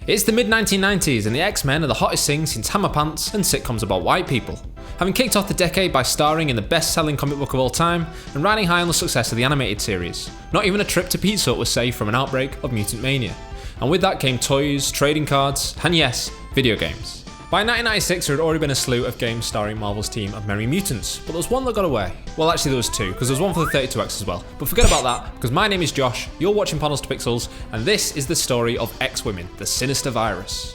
It's the mid-1990s and the X-Men are the hottest thing since Hammer Pants and sitcoms about white people. Having kicked off the decade by starring in the best-selling comic book of all time and riding high on the success of the animated series, not even a trip to Pizza Hut was safe from an outbreak of Mutant Mania. And with that came toys, trading cards, and yes, video games. By 1996 there had already been a slew of games starring Marvel's team of Merry Mutants, but there was one that got away. Well, actually there was two, because there was one for the 32X as well. But forget about that, because my name is Josh, you're watching Panels to Pixels, and this is the story of X-Women, the Sinister Virus.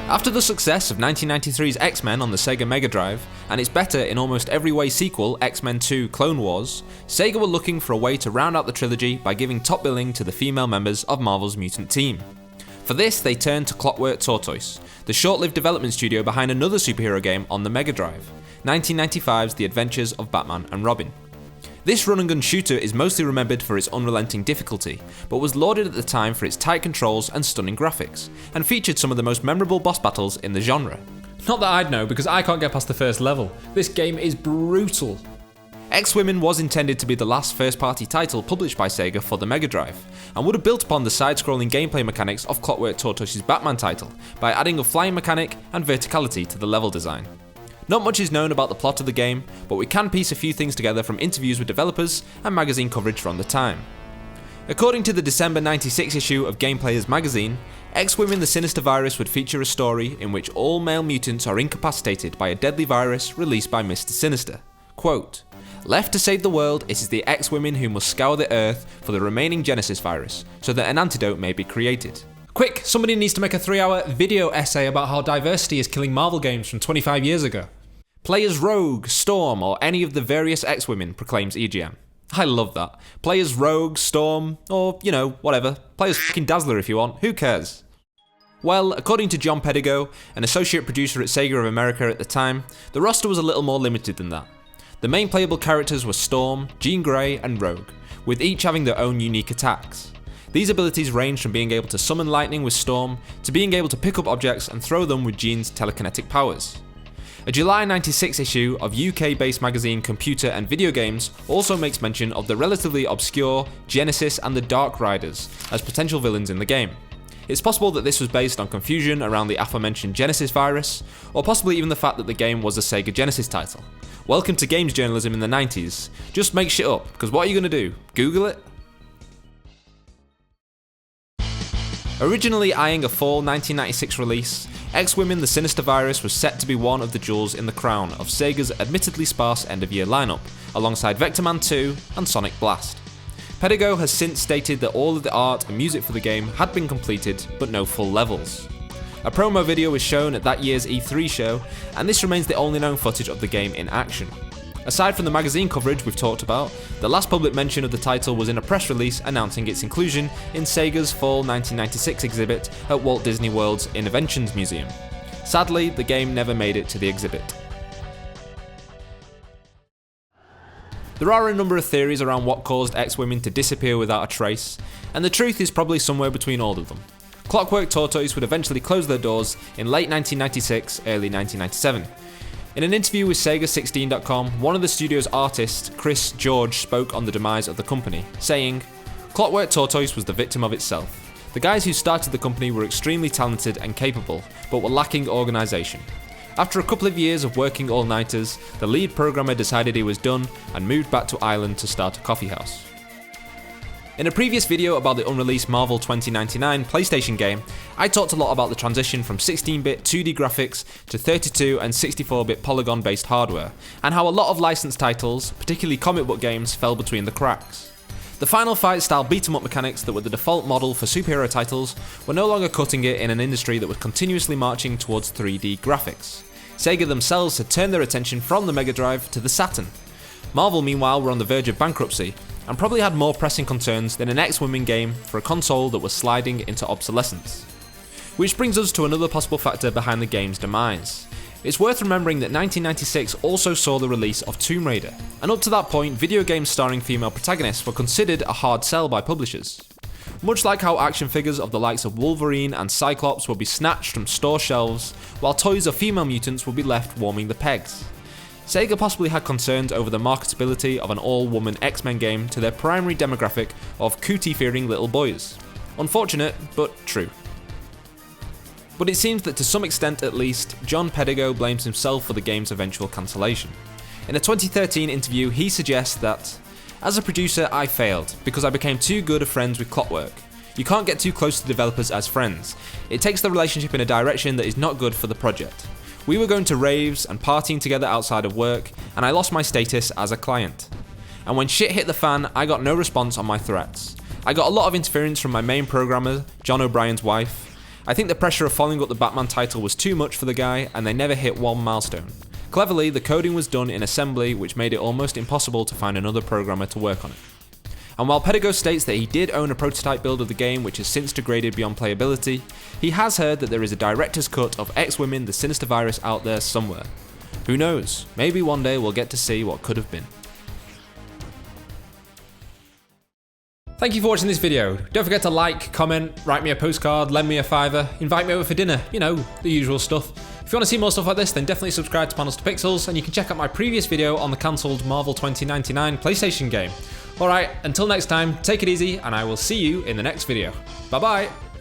After the success of 1993's X-Men on the Sega Mega Drive, and its better in almost every way sequel, X-Men 2 Clone Wars, Sega were looking for a way to round out the trilogy by giving top billing to the female members of Marvel's mutant team. For this, they turned to Clockwork Tortoise, the short-lived development studio behind another superhero game on the Mega Drive, 1995's The Adventures of Batman and Robin. This run-and-gun shooter is mostly remembered for its unrelenting difficulty, but was lauded at the time for its tight controls and stunning graphics, and featured some of the most memorable boss battles in the genre. Not that I'd know, because I can't get past the first level. This game is brutal. X-Women was intended to be the last first-party title published by Sega for the Mega Drive, and would have built upon the side-scrolling gameplay mechanics of Clockwork Tortoise's Batman title, by adding a flying mechanic and verticality to the level design. Not much is known about the plot of the game, but we can piece a few things together from interviews with developers and magazine coverage from the time. According to the December 96 issue of Game Players magazine, X-Women the Sinister Virus would feature a story in which all male mutants are incapacitated by a deadly virus released by Mr. Sinister. Quote, "Left to save the world, it is the X-Women who must scour the earth for the remaining Genesis virus, so that an antidote may be created." Quick, somebody needs to make a 3-hour video essay about how diversity is killing Marvel games from 25 years ago. Play as Rogue, Storm, or any of the various X-Women, proclaims EGM. I love that. Play as Rogue, Storm, or, whatever. Play as fucking Dazzler if you want, who cares? Well, according to John Pedigo, an associate producer at Sega of America at the time, the roster was a little more limited than that. The main playable characters were Storm, Jean Grey, and Rogue, with each having their own unique attacks. These abilities range from being able to summon lightning with Storm, to being able to pick up objects and throw them with Jean's telekinetic powers. A July 96 issue of UK-based magazine Computer and Video Games also makes mention of the relatively obscure Genesis and the Dark Riders as potential villains in the game. It's possible that this was based on confusion around the aforementioned Genesis virus, or possibly even the fact that the game was a Sega Genesis title. Welcome to games journalism in the 90s. Just make shit up, because what are you going to do? Google it? Originally eyeing a fall 1996 release, X-Women the Sinister Virus was set to be one of the jewels in the crown of Sega's admittedly sparse end-of-year lineup, alongside Vector Man 2 and Sonic Blast. Pedigo has since stated that all of the art and music for the game had been completed, but no full levels. A promo video was shown at that year's E3 show, and this remains the only known footage of the game in action. Aside from the magazine coverage we've talked about, the last public mention of the title was in a press release announcing its inclusion in Sega's fall 1996 exhibit at Walt Disney World's Inventions Museum. Sadly, the game never made it to the exhibit. There are a number of theories around what caused X-Women to disappear without a trace, and the truth is probably somewhere between all of them. Clockwork Tortoise would eventually close their doors in late 1996, early 1997. In an interview with Sega16.com, one of the studio's artists, Chris George, spoke on the demise of the company, saying, "Clockwork Tortoise was the victim of itself. The guys who started the company were extremely talented and capable, but were lacking organisation. After a couple of years of working all-nighters, the lead programmer decided he was done and moved back to Ireland to start a coffee house." In a previous video about the unreleased Marvel 2099 PlayStation game, I talked a lot about the transition from 16-bit 2D graphics to 32 and 64-bit polygon-based hardware, and how a lot of licensed titles, particularly comic book games, fell between the cracks. The Final Fight style beat-em-up mechanics that were the default model for superhero titles were no longer cutting it in an industry that was continuously marching towards 3D graphics. Sega themselves had turned their attention from the Mega Drive to the Saturn. Marvel, meanwhile, were on the verge of bankruptcy, and probably had more pressing concerns than an X-Women game for a console that was sliding into obsolescence. Which brings us to another possible factor behind the game's demise. It's worth remembering that 1996 also saw the release of Tomb Raider, and up to that point, video games starring female protagonists were considered a hard sell by publishers. Much like how action figures of the likes of Wolverine and Cyclops will be snatched from store shelves, while toys of female mutants will be left warming the pegs. Sega possibly had concerns over the marketability of an all-woman X-Men game to their primary demographic of cootie-fearing little boys. Unfortunate, but true. But it seems that to some extent at least, John Pedigo blames himself for the game's eventual cancellation. In a 2013 interview, he suggests that, "As a producer, I failed, because I became too good of friends with Clockwork. You can't get too close to developers as friends. It takes the relationship in a direction that is not good for the project. We were going to raves and partying together outside of work, and I lost my status as a client. And when shit hit the fan, I got no response on my threats. I got a lot of interference from my main programmer, John O'Brien's wife. I think the pressure of following up the Batman title was too much for the guy, and they never hit one milestone. Cleverly, the coding was done in assembly, which made it almost impossible to find another programmer to work on it." And while Pedigo states that he did own a prototype build of the game which has since degraded beyond playability, he has heard that there is a director's cut of X-Women the Sinister Virus out there somewhere. Who knows, maybe one day we'll get to see what could have been. Thank you for watching this video. Don't forget to like, comment, write me a postcard, lend me a $5, invite me over for dinner, you know, the usual stuff. If you want to see more stuff like this, then definitely subscribe to Panels to Pixels, and you can check out my previous video on the cancelled Marvel 2099 PlayStation game. Alright, until next time, take it easy, and I will see you in the next video. Bye bye!